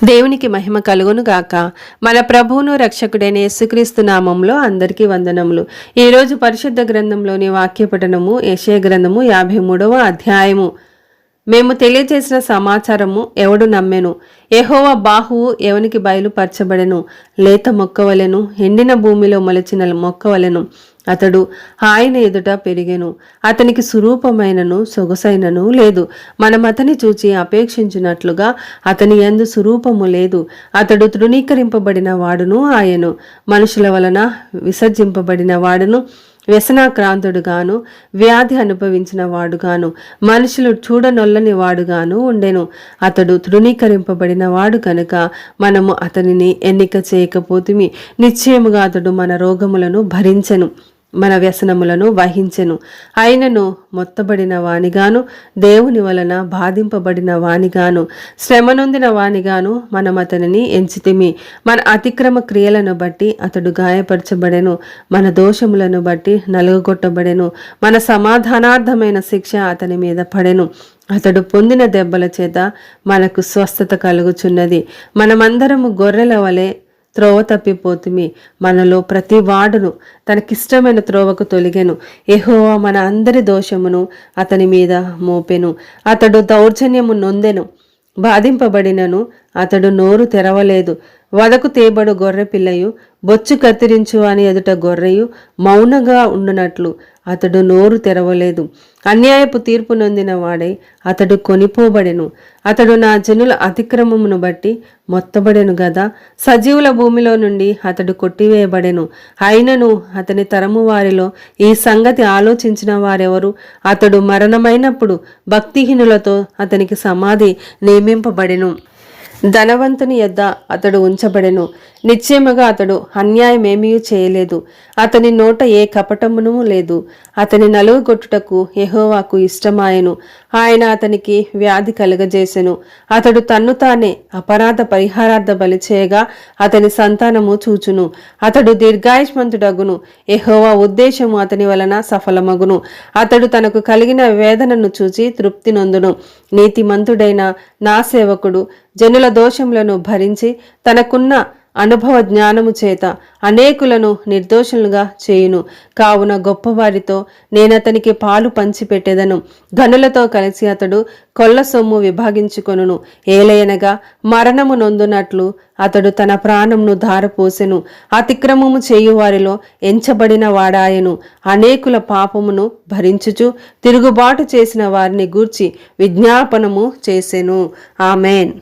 దేవునికి మహిమ కలుగును గాక. మన ప్రభువును రక్షకుడైన యేసుక్రీస్తు నామంలో అందరికీ వందనములు. ఈరోజు పరిశుద్ధ గ్రంథంలోని వాక్య పఠనము యెషయా గ్రంథము 53వ అధ్యాయము. మేము తెలియజేసిన సమాచారము ఎవడు నమ్మెను? యెహోవా బాహువు ఎవనికి బయలుపరచబడెను? లేత మొక్కవలెను, ఎండిన భూమిలో మొలచిన మొక్కవలెను అతడు ఆయన ఎదుట పెరిగెను. అతనికి సురూపమైనను సొగసైనను లేదు. మనం అతని చూచి అపేక్షించినట్లుగా అతని యందు సురూపము లేదు. అతడు తృణీకరింపబడిన వాడును ఆయను, మనుషుల వలన విసర్జింపబడిన వాడును, వ్యసనాక్రాంతుడుగాను, వ్యాధి అనుభవించిన వాడుగాను, మనుషులు చూడనొల్లని వాడుగాను ఉండెను. అతడు తృణీకరింపబడిన వాడు కనుక మనము అతనిని ఎన్నిక చేయకపోతిమి. నిశ్చయముగా అతడు మన రోగములను భరించెను, మన వ్యసనములను వహించెను. ఆయనను మొత్తబడిన వానిగాను, దేవుని వలన బాధింపబడిన వానిగాను, శ్రమనొందిన వానిగాను మనం అతనిని ఎంచితిమి. మన అతిక్రమ క్రియలను బట్టి అతడు గాయపరచబడెను, మన దోషములను బట్టి నలుగగొట్టబడెను. మన సమాధానార్థమైన శిక్ష అతని మీద పడెను. అతడు పొందిన దెబ్బల చేత మనకు స్వస్థత కలుగుచున్నది. మనమందరము గొర్రెల వలె త్రోవ తప్పిపోతుమి. మనలో ప్రతి వాడును తనకిష్టమైన త్రోవకు తొలిగెను. యెహోవా మన అందరి దోషమును అతని మీద మోపెను. అతడు దౌర్జన్యము నొందెను, బాధింపబడినను అతడు నోరు తెరవలేదు. వదకు తేబడు గొర్రె పిల్లయు, బొచ్చు కత్తిరించు అని ఎదుట గొర్రెయు మౌనంగా ఉండునట్లు అతడు నోరు తెరవలేదు. అన్యాయపు తీర్పు నొందిన వాడై అతడు కొనిపోబడెను. అతడు నా జనుల అతిక్రమమును బట్టి మొత్తబడెను గదా. సజీవుల భూమిలో నుండి అతడు కొట్టివేయబడెను. అయినను అతని తరము వారిలో ఈ సంగతి ఆలోచించిన వారెవరు? అతడు మరణమైనప్పుడు భక్తిహీనులతో అతనికి సమాధి నియమింపబడెను. ధనవంతుని యొద్ద అతడు ఉంచబడెను. నిశ్చయముగా అతడు అన్యాయమేమీ చేయలేదు. అతని నోట ఏ కపటమును లేదు. అతని నలుగుగొట్టుటకు యెహోవాకు ఇష్టమాయెను. ఆయన అతనికి వ్యాధి కలుగజేసెను. అతడు తన్ను తానే అపరాధ పరిహారార్థ బలి చేయగా అతని సంతానము చూచును. అతడు దీర్ఘాయుష్మంతుడగును. యెహోవా ఉద్దేశము అతని వలన సఫలమగును. అతడు తనకు కలిగిన వేదనను చూచి తృప్తి నొందును. నీతిమంతుడైన నా సేవకుడు జనుల దోషములను భరించి తనకున్న అనుభవ జ్ఞానము చేత అనేకులను నిర్దోషులుగా చేయును. కావున గొప్పవారితో నేనతనికి పాలు పంచిపెట్టెదను. ఘనులతో కలిసి అతడు కొల్ల సొమ్ము విభాగించుకొనును. ఏలయనగా మరణము నొందునట్లు అతడు తన ప్రాణమును ధారపోసెను. అతిక్రమము చేయు వారిలో ఎంచబడిన వాడాయను. అనేకుల పాపమును భరించుచు తిరుగుబాటు చేసిన వారిని గూర్చి విజ్ఞాపనము చేసెను. ఆమెన్.